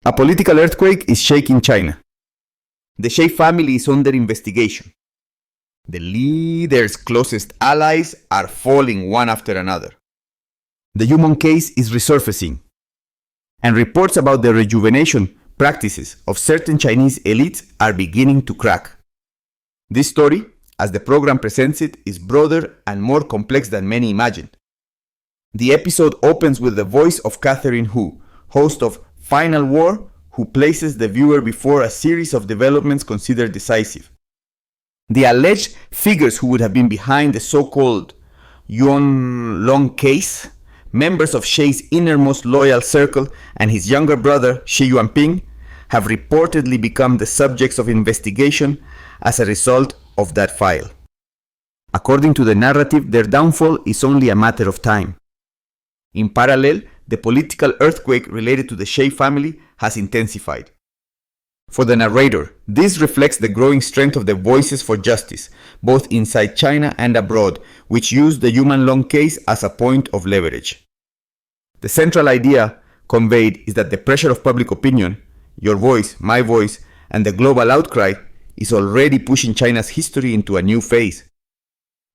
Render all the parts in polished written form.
A political earthquake is shaking China. The Xi family is under investigation. The leader's closest allies are falling one after another. The Yu Menglong case is resurfacing, and reports about the rejuvenation practices of certain Chinese elites are beginning to crack. This story, as the program presents it, is broader and more complex than many imagined. The episode opens with the voice of Catherine Hu, host of Final War, who places the viewer before a series of developments considered decisive. The alleged figures who would have been behind the so-called Yu Menglong case, members of Xi's innermost loyal circle and his younger brother, Xi Yuanping, have reportedly become the subjects of investigation as a result of that file. According to the narrative, their downfall is only a matter of time. In parallel, the political earthquake related to the Xi family has intensified. For the narrator, this reflects the growing strength of the voices for justice, both inside China and abroad, which use the Yu Menglong case as a point of leverage. The central idea conveyed is that the pressure of public opinion, your voice, my voice, and the global outcry is already pushing China's history into a new phase.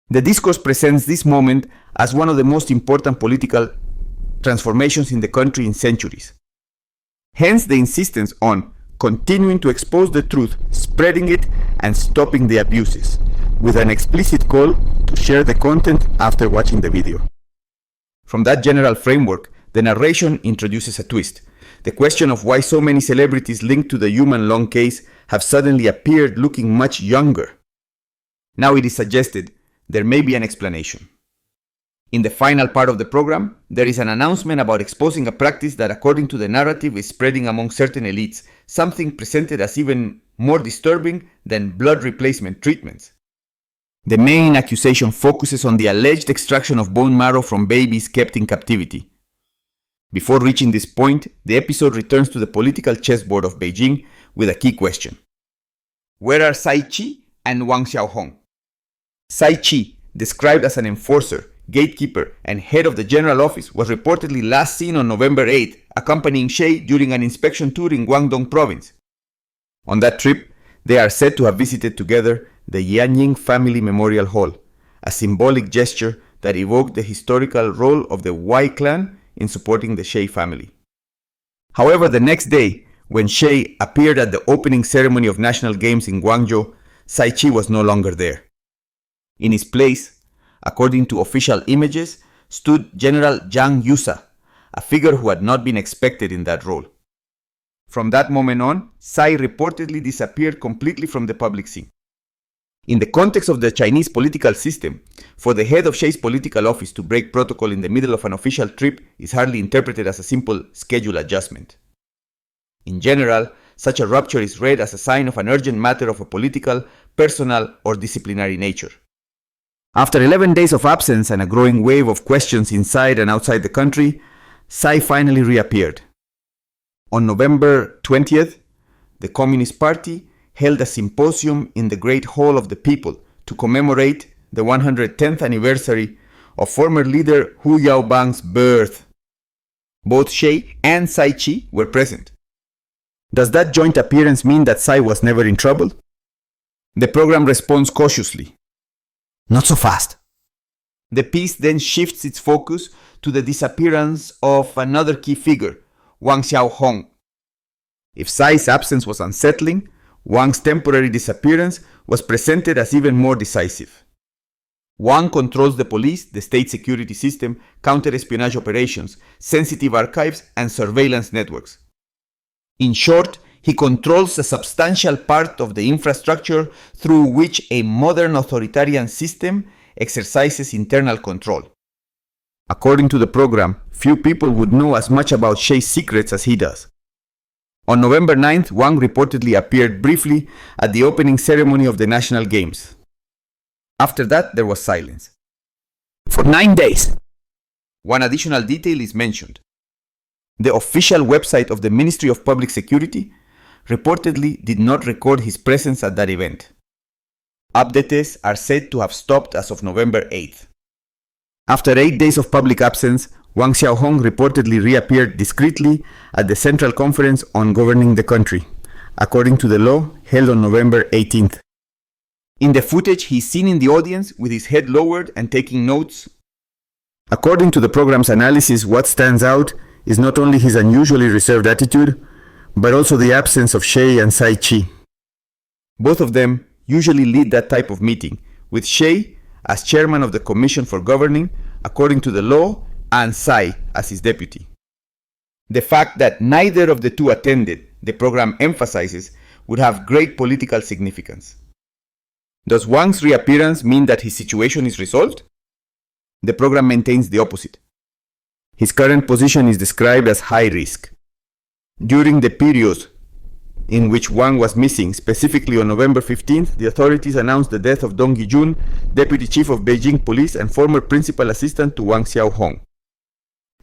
The discourse presents this moment as one of the most important political transformations in the country in centuries. Hence the insistence on continuing to expose the truth, spreading it, and stopping the abuses, with an explicit call to share the content after watching the video. From that general framework, the narration introduces a twist. The question of why so many celebrities linked to the Yu Menglong case have suddenly appeared looking much younger. Now it is suggested there may be an explanation. In the final part of the program, there is an announcement about exposing a practice that, according to the narrative, is spreading among certain elites, something presented as even more disturbing than blood replacement treatments. The main accusation focuses on the alleged extraction of bone marrow from babies kept in captivity. Before reaching this point, the episode returns to the political chessboard of Beijing with a key question. Where are Cai Qi and Wang Xiaohong? Cai Qi, described as an enforcer, gatekeeper, and head of the general office, was reportedly last seen on November 8th, accompanying Xi during an inspection tour in Guangdong province. On that trip, they are said to have visited together the Yanning Family Memorial Hall, a symbolic gesture that evoked the historical role of the Wei clan in supporting the Xi family. However, the next day, when Xi appeared at the opening ceremony of National Games in Guangzhou, Cai Qi was no longer there. In his place, according to official images, stood General Zhang Yusa, a figure who had not been expected in that role. From that moment on, Cai reportedly disappeared completely from the public scene. In the context of the Chinese political system, for the head of Xi's political office to break protocol in the middle of an official trip is hardly interpreted as a simple schedule adjustment. In general, such a rupture is read as a sign of an urgent matter of a political, personal, or disciplinary nature. After 11 days of absence and a growing wave of questions inside and outside the country, Cai finally reappeared. On November 20th, the Communist Party held a symposium in the Great Hall of the People to commemorate the 110th anniversary of former leader Hu Yaobang's birth. Both Xi and Cai Qi were present. Does that joint appearance mean that Cai was never in trouble? The program responds cautiously. Not so fast. The piece then shifts its focus to the disappearance of another key figure, Wang Xiaohong. If Cai's absence was unsettling, Wang's temporary disappearance was presented as even more decisive. Wang controls the police, the state security system, counter-espionage operations, sensitive archives, and surveillance networks. In short, he controls a substantial part of the infrastructure through which a modern authoritarian system exercises internal control. According to the program, few people would know as much about Xi's secrets as he does. On November 9th, Wang reportedly appeared briefly at the opening ceremony of the National Games. After that, there was silence. For 9 days. One additional detail is mentioned. The official website of the Ministry of Public Security reportedly did not record his presence at that event. Updates are said to have stopped as of November 8th. After 8 days of public absence, Wang Xiaohong reportedly reappeared discreetly at the Central Conference on Governing the Country, according to the law held on November 18th. In the footage, he is seen in the audience with his head lowered and taking notes. According to the program's analysis, what stands out is not only his unusually reserved attitude, but also the absence of Cai and Cai Qi. Both of them usually lead that type of meeting, with Cai as chairman of the Commission for Governing, according to the law, and Cai as his deputy. The fact that neither of the two attended, the program emphasizes, would have great political significance. Does Wang's reappearance mean that his situation is resolved? The program maintains the opposite. His current position is described as high risk. During the period in which Wang was missing, specifically on November 15th, the authorities announced the death of Dong Yijun, deputy chief of Beijing police and former principal assistant to Wang Xiaohong.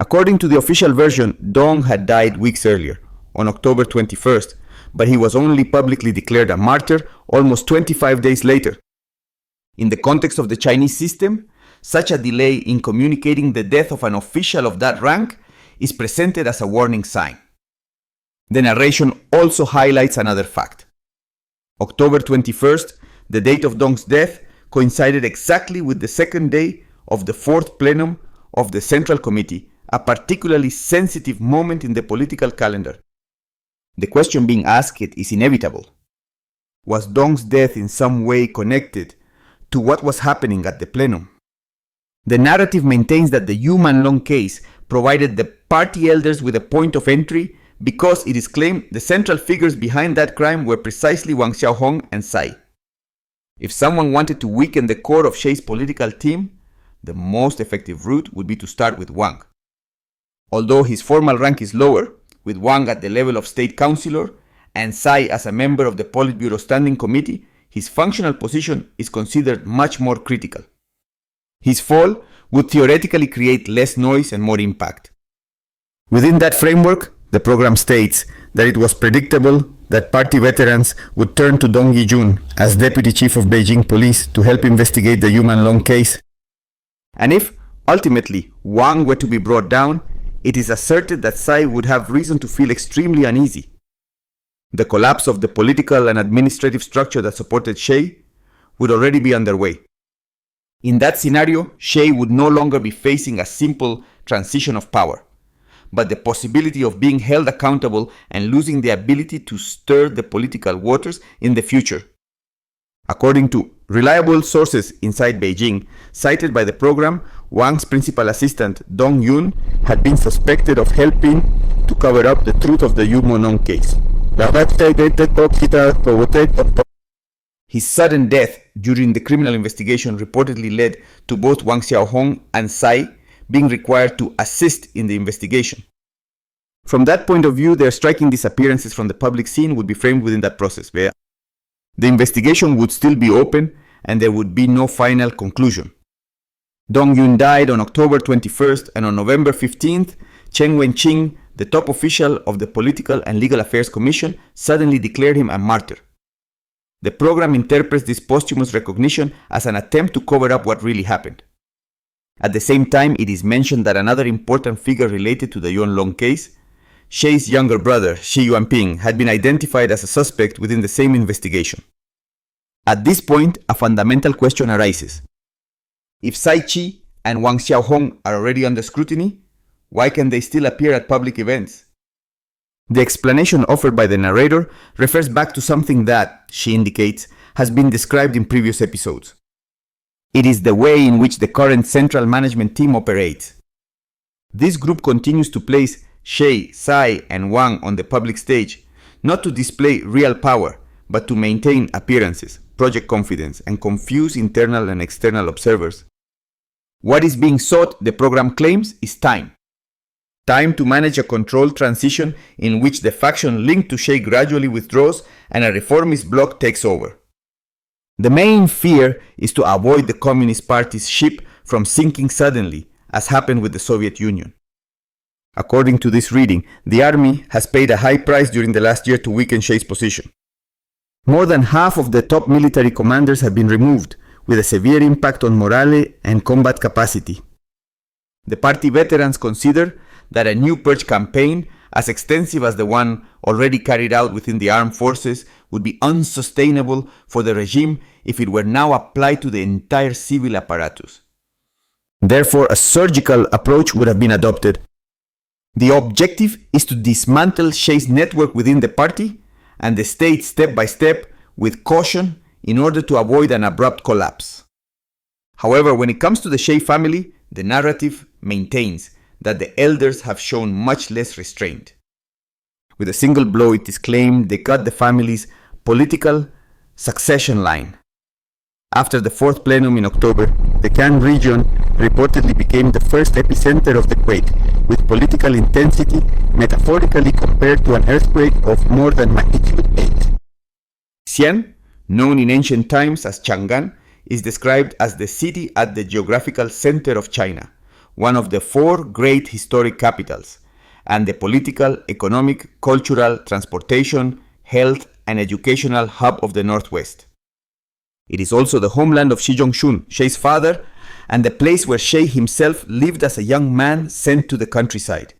According to the official version, Dong had died weeks earlier, on October 21st, but he was only publicly declared a martyr almost 25 days later. In the context of the Chinese system, such a delay in communicating the death of an official of that rank is presented as a warning sign. The narration also highlights another fact. October 21st, the date of Dong's death, coincided exactly with the second day of the fourth plenum of the Central Committee, a particularly sensitive moment in the political calendar. The question being asked is inevitable. Was Dong's death in some way connected to what was happening at the plenum? The narrative maintains that the Yu Menglong case provided the party elders with a point of entry because it is claimed the central figures behind that crime were precisely Wang Xiaohong and Cai. If someone wanted to weaken the core of Cai's political team, the most effective route would be to start with Wang. Although his formal rank is lower, with Wang at the level of state councillor and Cai as a member of the Politburo Standing Committee, his functional position is considered much more critical. His fall would theoretically create less noise and more impact. Within that framework, the program states that it was predictable that party veterans would turn to Dong Yijun as deputy chief of Beijing police to help investigate the Yu Menglong case. And if, ultimately, Wang were to be brought down, it is asserted that Cai would have reason to feel extremely uneasy. The collapse of the political and administrative structure that supported Cai would already be underway. In that scenario, Cai would no longer be facing a simple transition of power, but the possibility of being held accountable and losing the ability to stir the political waters in the future. According to reliable sources inside Beijing, cited by the program, Wang's principal assistant, Dong Yun, had been suspected of helping to cover up the truth of the Yu Menglong case. His sudden death during the criminal investigation reportedly led to both Wang Xiaohong and Cai being required to assist in the investigation. From that point of view, their striking disappearances from the public scene would be framed within that process. The investigation would still be open and there would be no final conclusion. Dong Yun died on October 21st, and on November 15th, Chen Wenqing, the top official of the Political and Legal Affairs Commission, suddenly declared him a martyr. The program interprets this posthumous recognition as an attempt to cover up what really happened. At the same time, it is mentioned that another important figure related to the Yuan Long case, Cai's younger brother, Yuanping, had been identified as a suspect within the same investigation. At this point, a fundamental question arises. If Cai Qi and Wang Xiaohong are already under scrutiny, why can they still appear at public events? The explanation offered by the narrator refers back to something that, she indicates, has been described in previous episodes. It is the way in which the current central management team operates. This group continues to place Cai, and Wang on the public stage, not to display real power, but to maintain appearances, project confidence, and confuse internal and external observers. What is being sought, the program claims, is time. Time to manage a controlled transition in which the faction linked to Cai gradually withdraws and a reformist bloc takes over. The main fear is to avoid the Communist Party's ship from sinking suddenly, as happened with the Soviet Union. According to this reading, the army has paid a high price during the last year to weaken Cai's position. More than half of the top military commanders have been removed, with a severe impact on morale and combat capacity. The party veterans consider that a new purge campaign, as extensive as the one already carried out within the armed forces, would be unsustainable for the regime if it were now applied to the entire civil apparatus. Therefore, a surgical approach would have been adopted. The objective is to dismantle Xi's network within the party and the state step by step with caution in order to avoid an abrupt collapse. However, when it comes to the Xi family, the narrative maintains that the elders have shown much less restraint. With a single blow, it is claimed they cut the family's political succession line. After the fourth plenum in October, the Can region reportedly became the first epicenter of the quake, with political intensity metaphorically compared to an earthquake of more than magnitude 8. Xi'an, known in ancient times as Chang'an, is described as the city at the geographical center of China, one of the four great historic capitals, and the political, economic, cultural, transportation, health, and educational hub of the Northwest. It is also the homeland of Xi Zhongxun, Xi's father, and the place where Xi himself lived as a young man sent to the countryside.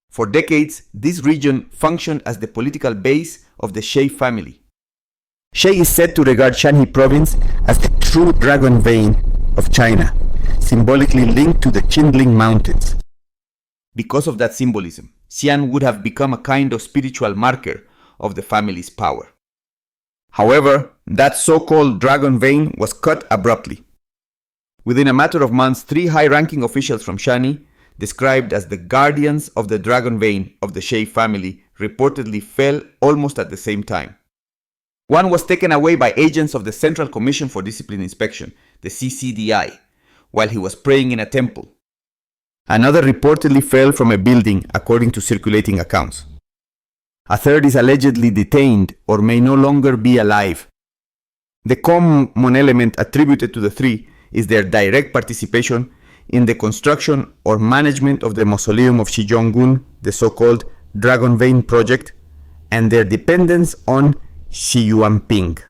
For decades, this region functioned as the political base of the Xi family. Xi is said to regard Shanxi province as the true dragon vein of China, symbolically linked to the Qinling Mountains. Because of that symbolism, Xi'an would have become a kind of spiritual marker of the family's power. However, that so-called dragon vein was cut abruptly. Within a matter of months, 3 high-ranking officials from Shanxi, described as the guardians of the dragon vein of the Xi family, reportedly fell almost at the same time. One was taken away by agents of the Central Commission for Discipline Inspection, the CCDI, while he was praying in a temple. Another reportedly fell from a building, according to circulating accounts. A third is allegedly detained or may no longer be alive. The common element attributed to the 3 is their direct participation in the construction or management of the mausoleum of Xi Jong-un, the so-called Dragon Vein Project, and their dependence on Xi Yuanping.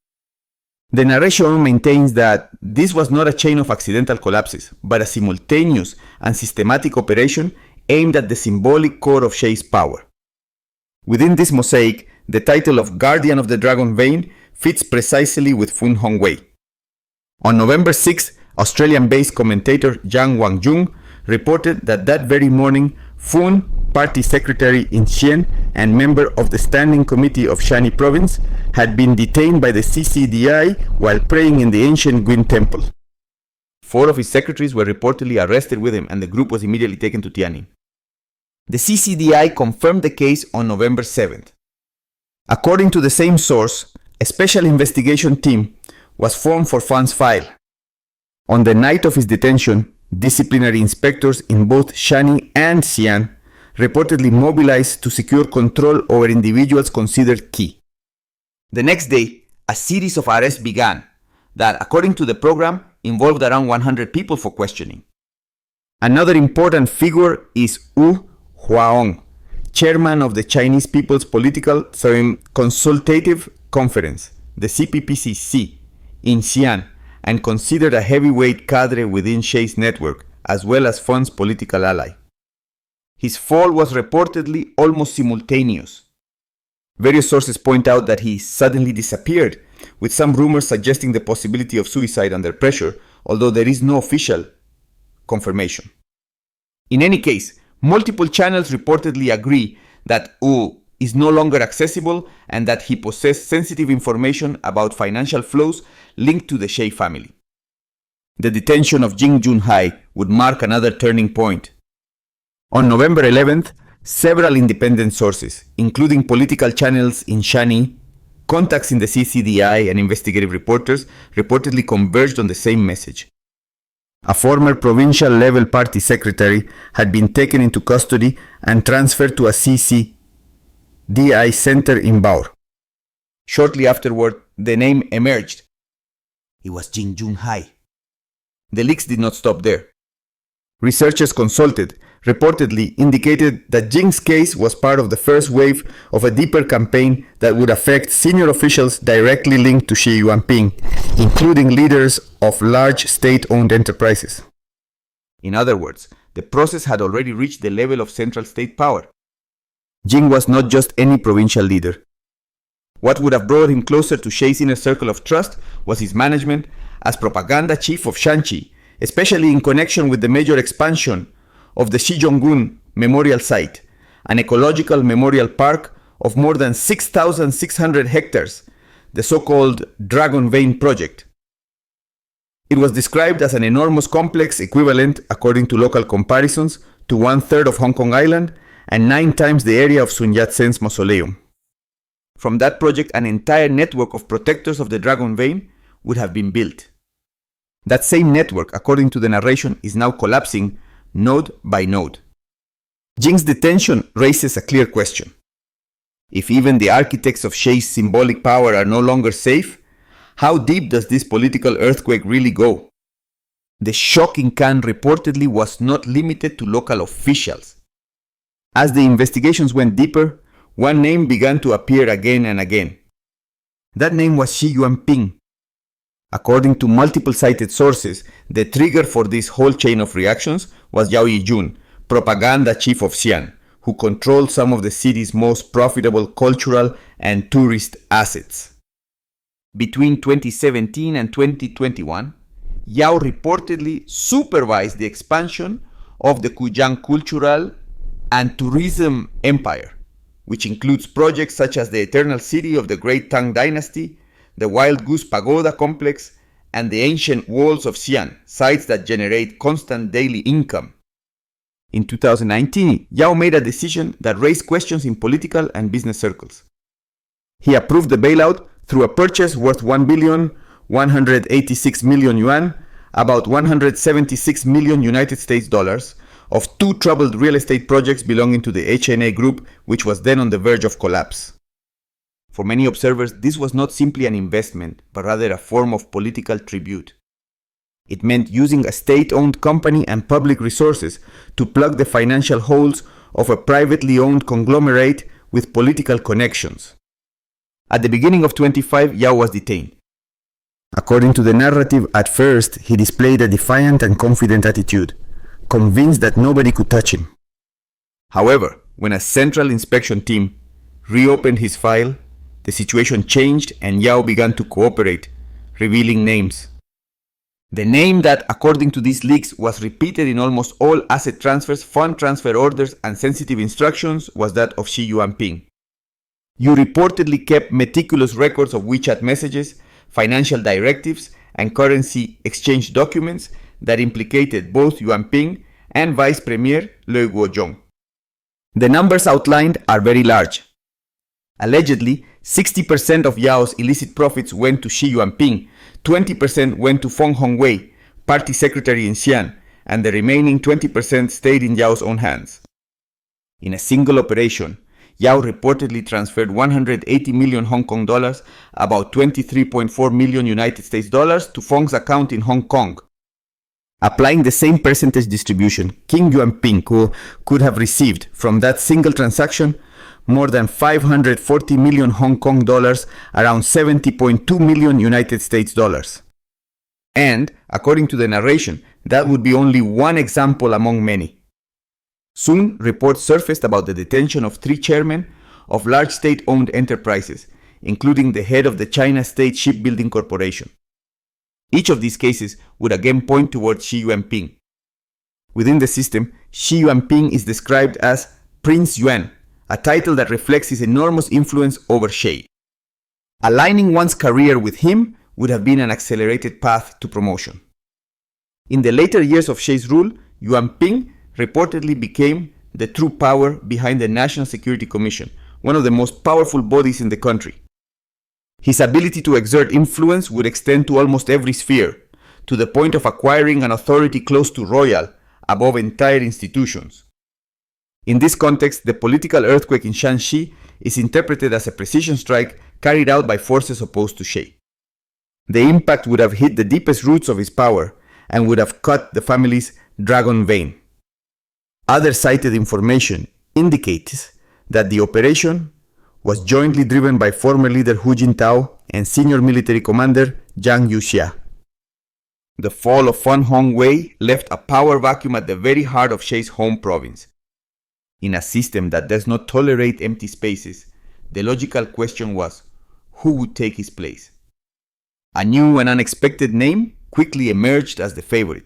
The narration maintains that this was not a chain of accidental collapses, but a simultaneous and systematic operation aimed at the symbolic core of Xi's power. Within this mosaic, the title of Guardian of the Dragon Vein fits precisely with Fun Hongwei. On November 6, Australian-based commentator Zhang Wangjun reported that very morning, Fun, party secretary in Xi'an and member of the Standing Committee of Shanxi Province, had been detained by the CCDI while praying in the ancient Guin Temple. 4 of his secretaries were reportedly arrested with him, and the group was immediately taken to Tianjin. The CCDI confirmed the case on November 7th. According to the same source, a special investigation team was formed for Fun's file. On the night of his detention, disciplinary inspectors in both Shanxi and Xi'an reportedly mobilized to secure control over individuals considered key. The next day, a series of arrests began that, according to the program, involved around 100 people for questioning. Another important figure is Wang Xiaohong, chairman of the Chinese People's Political Consultative Conference, the CPPCC, in Xi'an, and considered a heavyweight cadre within Xi's network, as well as Fun's political ally. His fall was reportedly almost simultaneous. Various sources point out that he suddenly disappeared, with some rumors suggesting the possibility of suicide under pressure, although there is no official confirmation. In any case, multiple channels reportedly agree that Wu is no longer accessible and that he possessed sensitive information about financial flows linked to the Xi family. The detention of Jing Junhai would mark another turning point. On November 11th, several independent sources, including political channels in Shanxi, contacts in the CCDI, and investigative reporters, reportedly converged on the same message. A former provincial-level party secretary had been taken into custody and transferred to a CCDI center in Baur. Shortly afterward, the name emerged. It was Jing Junhai. The leaks did not stop there. Researchers consulted reportedly indicated that Jing's case was part of the first wave of a deeper campaign that would affect senior officials directly linked to Xi Yuanping, including leaders of large state-owned enterprises. In other words, the process had already reached the level of central state power. Jing was not just any provincial leader. What would have brought him closer to Shei's inner circle of trust was his management as propaganda chief of Shanxi, especially in connection with the major expansion of the Xizhonggun Memorial Site, an ecological memorial park of more than 6,600 hectares, the so-called Dragon Vein project. It was described as an enormous complex equivalent, according to local comparisons, to 1/3 of Hong Kong Island and 9 times the area of Sun Yat-sen's mausoleum. From that project, an entire network of protectors of the Dragon Vein would have been built. That same network, according to the narration, is now collapsing node by node. Jing's detention raises a clear question. If even the architects of Shei's symbolic power are no longer safe, how deep does this political earthquake really go? The shock in Cannes reportedly was not limited to local officials. As the investigations went deeper, one name began to appear again and again. That name was Yuanping. According to multiple cited sources, the trigger for this whole chain of reactions was Yao Yijun, propaganda chief of Xi'an, who controlled some of the city's most profitable cultural and tourist assets. Between 2017 and 2021, Yao reportedly supervised the expansion of the Kujiang cultural and tourism empire, which includes projects such as the Eternal City of the Great Tang Dynasty, the Wild Goose Pagoda complex, and the ancient walls of Xi'an, sites that generate constant daily income. In 2019, Yao made a decision that raised questions in political and business circles. He approved the bailout through a purchase worth 1,186 million yuan, about 176 million United States dollars, of 2 troubled real estate projects belonging to the HNA Group, which was then on the verge of collapse. For many observers, this was not simply an investment, but rather a form of political tribute. It meant using a state-owned company and public resources to plug the financial holes of a privately owned conglomerate with political connections. At the beginning of 25, Yao was detained. According to the narrative, at first, he displayed a defiant and confident attitude, convinced that nobody could touch him. However, when a central inspection team reopened his file, the situation changed and Yao began to cooperate, revealing names. The name that, according to these leaks, was repeated in almost all asset transfers, fund transfer orders, and sensitive instructions was that of Xi Yuanping. Yu reportedly kept meticulous records of WeChat messages, financial directives, and currency exchange documents that implicated both Yuanping and Vice Premier Liu Guozhong. The numbers outlined are very large. Allegedly, 60% of Yao's illicit profits went to Xi Yuanping, 20% went to Feng Hongwei, party secretary in Xi'an, and the remaining 20% stayed in Yao's own hands. In a single operation, Yao reportedly transferred 180 million Hong Kong dollars, about 23.4 million United States dollars, to Feng's account in Hong Kong. Applying the same percentage distribution, King Yuanping could have received from that single transaction more than 540 million Hong Kong dollars, around 70.2 million United States dollars. And, according to the narration, that would be only one example among many. Soon, reports surfaced about the detention of 3 chairmen of large state-owned enterprises, including the head of the China State Shipbuilding Corporation. Each of these cases would again point towards Xi Yuanping. Within the system, Xi Yuanping is described as Prince Yuan, a title that reflects his enormous influence over Shei. Aligning one's career with him would have been an accelerated path to promotion. In the later years of Shei's rule, Yuanping reportedly became the true power behind the National Security Commission, one of the most powerful bodies in the country. His ability to exert influence would extend to almost every sphere, to the point of acquiring an authority close to royal, above entire institutions. In this context, the political earthquake in Shanxi is interpreted as a precision strike carried out by forces opposed to Shei. The impact would have hit the deepest roots of his power and would have cut the family's dragon vein. Other cited information indicates that the operation was jointly driven by former leader Hu Jintao and senior military commander Zhang Yuxia. The fall of Fan Hong Wei left a power vacuum at the very heart of Shei's home province. In a system that does not tolerate empty spaces, the logical question was, who would take his place? A new and unexpected name quickly emerged as the favorite.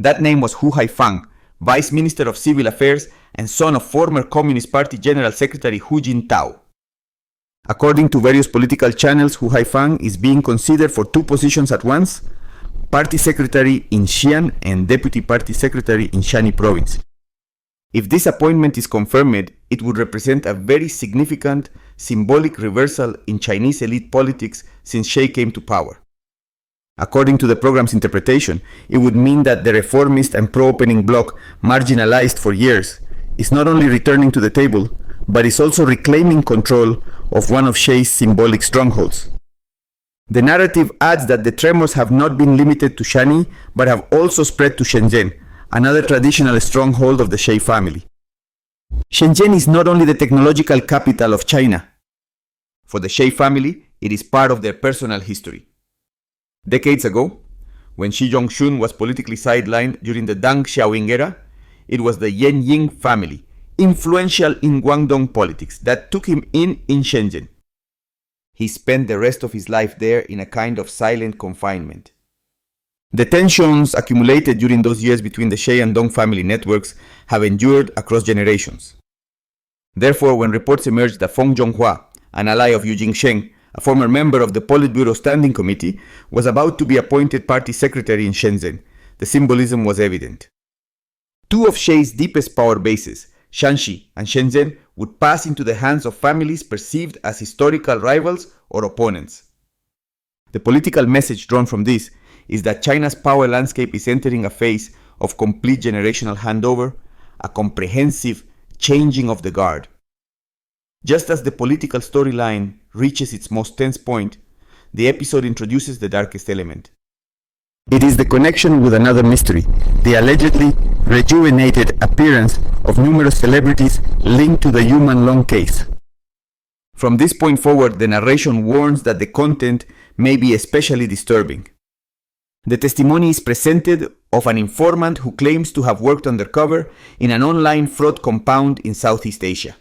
That name was Hu Haifang, Vice Minister of Civil Affairs and son of former Communist Party General Secretary Hu Jintao. According to various political channels, Hu Haifang is being considered for two positions at once: Party Secretary in Xi'an and Deputy Party Secretary in Shanxi Province. If this appointment is confirmed, it would represent a very significant symbolic reversal in Chinese elite politics since Xi came to power. According to the program's interpretation, it would mean that the reformist and pro-opening bloc, marginalized for years, is not only returning to the table, but is also reclaiming control of one of Xi's symbolic strongholds. The narrative adds that the tremors have not been limited to Shanxi, but have also spread to Shenzhen, another traditional stronghold of the Xi family. Shenzhen is not only the technological capital of China. For the Xi family, it is part of their personal history. Decades ago, when Xi Zhongxun was politically sidelined during the Deng Xiaoping era, it was the Yan Ying family, influential in Guangdong politics, that took him in Shenzhen. He spent the rest of his life there in a kind of silent confinement. The tensions accumulated during those years between the Xi and Dong family networks have endured across generations. Therefore, when reports emerged that Feng Zhonghua, an ally of Yu Jingsheng, a former member of the Politburo Standing Committee, was about to be appointed party secretary in Shenzhen, the symbolism was evident. Two of Xi's deepest power bases, Shanxi and Shenzhen, would pass into the hands of families perceived as historical rivals or opponents. The political message drawn from this is that China's power landscape is entering a phase of complete generational handover, a comprehensive changing of the guard. Just as the political storyline reaches its most tense point, the episode introduces the darkest element. It is the connection with another mystery, the allegedly rejuvenated appearance of numerous celebrities linked to the Yu Menglong case. From this point forward, the narration warns that the content may be especially disturbing. The testimony is presented of an informant who claims to have worked undercover in an online fraud compound in Southeast Asia.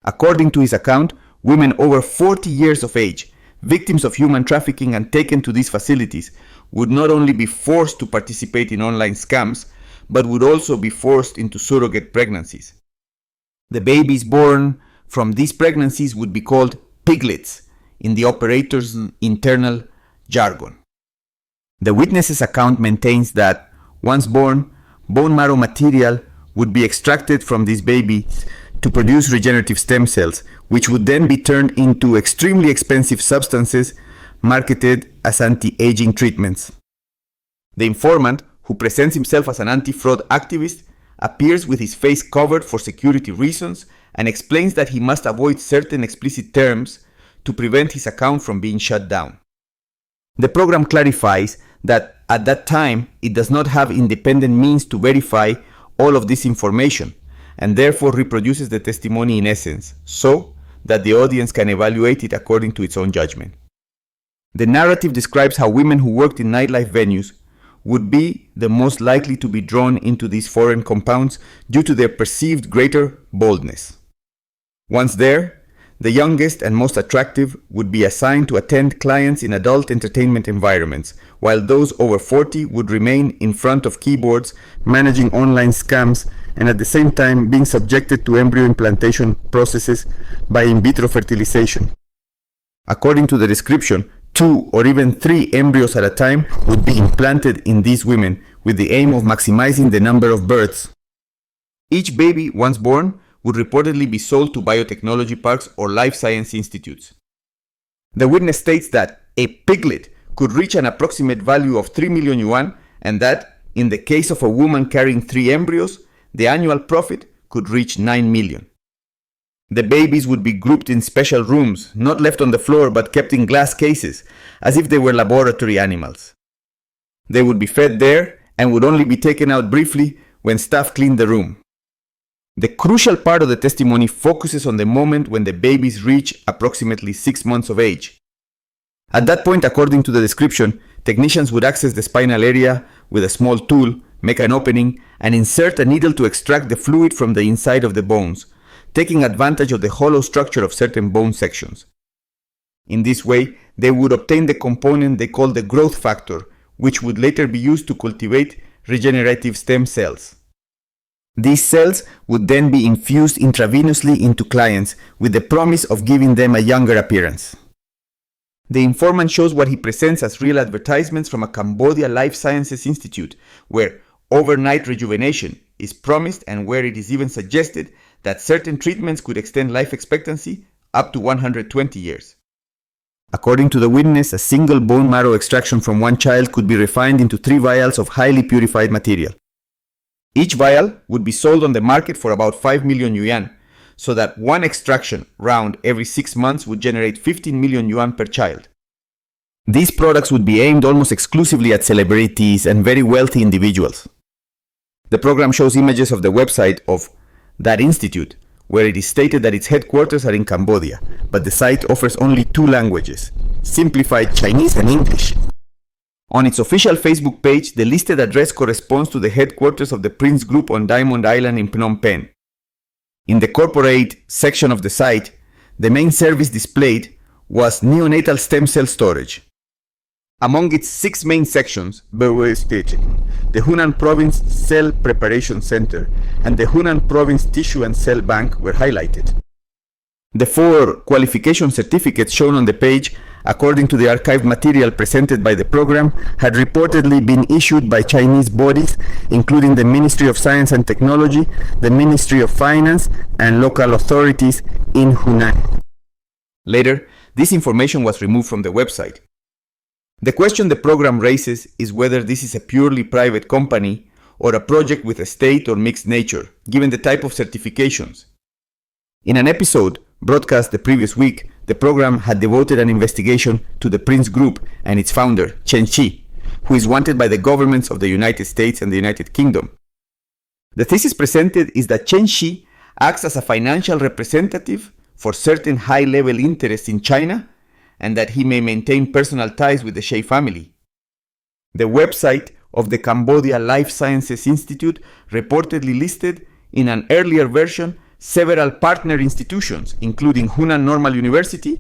According to his account, women over 40 years of age, victims of human trafficking and taken to these facilities, would not only be forced to participate in online scams, but would also be forced into surrogate pregnancies. The babies born from these pregnancies would be called piglets in the operator's internal jargon. The witness's account maintains that, once born, bone marrow material would be extracted from these babies to produce regenerative stem cells, which would then be turned into extremely expensive substances marketed as anti-aging treatments. The informant, who presents himself as an anti-fraud activist, appears with his face covered for security reasons and explains that he must avoid certain explicit terms to prevent his account from being shut down. The program clarifies that at that time it does not have independent means to verify all of this information, and therefore reproduces the testimony in essence, so that the audience can evaluate it according to its own judgment. The narrative describes how women who worked in nightlife venues would be the most likely to be drawn into these foreign compounds due to their perceived greater boldness. Once there, the youngest and most attractive would be assigned to attend clients in adult entertainment environments, while those over 40 would remain in front of keyboards managing online scams and at the same time being subjected to embryo implantation processes by in vitro fertilization. According to the description, 2 or even 3 embryos at a time would be implanted in these women with the aim of maximizing the number of births. Each baby, once born, would reportedly be sold to biotechnology parks or life science institutes. The witness states that a piglet could reach an approximate value of 3 million yuan and that, in the case of a woman carrying 3 embryos, the annual profit could reach 9 million. The babies would be grouped in special rooms, not left on the floor but kept in glass cases, as if they were laboratory animals. They would be fed there and would only be taken out briefly when staff cleaned the room. The crucial part of the testimony focuses on the moment when the babies reach approximately 6 months of age. At that point, according to the description, Technicians would access the spinal area with a small tool, make an opening, and insert a needle to extract the fluid from the inside of the bones, taking advantage of the hollow structure of certain bone sections. In this way, they would obtain the component they call the growth factor, which would later be used to cultivate regenerative stem cells. These cells would then be infused intravenously into clients with the promise of giving them a younger appearance. The informant shows what he presents as real advertisements from a Cambodia Life Sciences Institute, where overnight rejuvenation is promised and where it is even suggested that certain treatments could extend life expectancy up to 120 years. According to the witness, a single bone marrow extraction from one child could be refined into 3 vials of highly purified material. Each vial would be sold on the market for about 5 million yuan, so that one extraction round every 6 months would generate 15 million yuan per child. These products would be aimed almost exclusively at celebrities and very wealthy individuals. The program shows images of the website of that institute, where it is stated that its headquarters are in Cambodia, but the site offers only 2 languages, simplified Chinese and English. On its official Facebook page, the listed address corresponds to the headquarters of the Prince Group on Diamond Island in Phnom Penh. In the corporate section of the site, the main service displayed was neonatal stem cell storage. Among its 6 main sections, the Hunan Province Cell Preparation Center and the Hunan Province Tissue and Cell Bank were highlighted. The 4 qualification certificates shown on the page, according to the archived material presented by the program, had reportedly been issued by Chinese bodies, including the Ministry of Science and Technology, the Ministry of Finance, and local authorities in Hunan. Later, this information was removed from the website. The question the program raises is whether this is a purely private company or a project with a state or mixed nature, given the type of certifications. In an episode broadcast the previous week, the program had devoted an investigation to the Prince Group and its founder, Shanxi, who is wanted by the governments of the United States and the United Kingdom. The thesis presented is that Shanxi acts as a financial representative for certain high-level interests in China and that he may maintain personal ties with the Xie family. The website of the Cambodia Life Sciences Institute reportedly listed in an earlier version several partner institutions, including Hunan Normal University,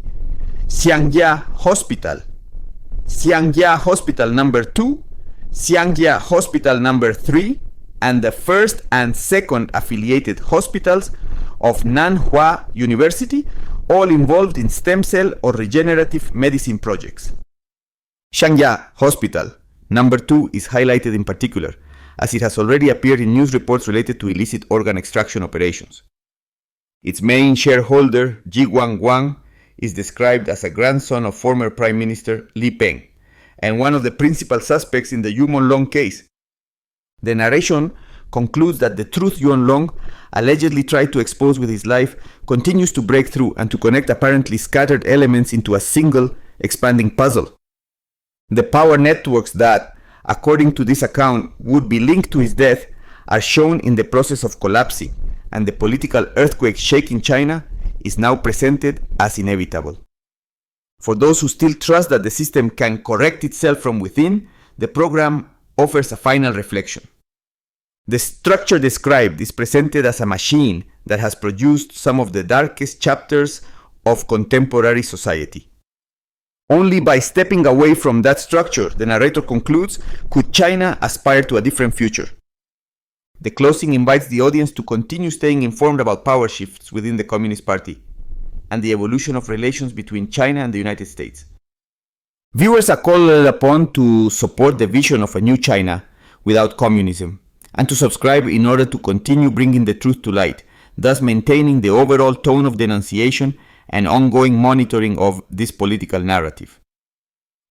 Xiangjia Hospital, Xiangjia Hospital number 2, Xiangjia Hospital number 3, and the first and second affiliated hospitals of Nanhua University, all involved in stem cell or regenerative medicine projects. Xiangjia Hospital number 2 is highlighted in particular, as it has already appeared in news reports related to illicit organ extraction operations. Its main shareholder, Ji Wang, is described as a grandson of former Prime Minister Li Peng, and one of the principal suspects in the Yu Menglong case. The narration concludes that the truth Yuanlong allegedly tried to expose with his life continues to break through and to connect apparently scattered elements into a single, expanding puzzle. The power networks that, according to this account, would be linked to his death are shown in the process of collapsing, and the political earthquake shaking China is now presented as inevitable. For those who still trust that the system can correct itself from within, the program offers a final reflection. The structure described is presented as a machine that has produced some of the darkest chapters of contemporary society. Only by stepping away from that structure, the narrator concludes, could China aspire to a different future. The closing invites the audience to continue staying informed about power shifts within the Communist Party and the evolution of relations between China and the United States. Viewers are called upon to support the vision of a new China without communism, and to subscribe in order to continue bringing the truth to light, thus maintaining the overall tone of denunciation and ongoing monitoring of this political narrative.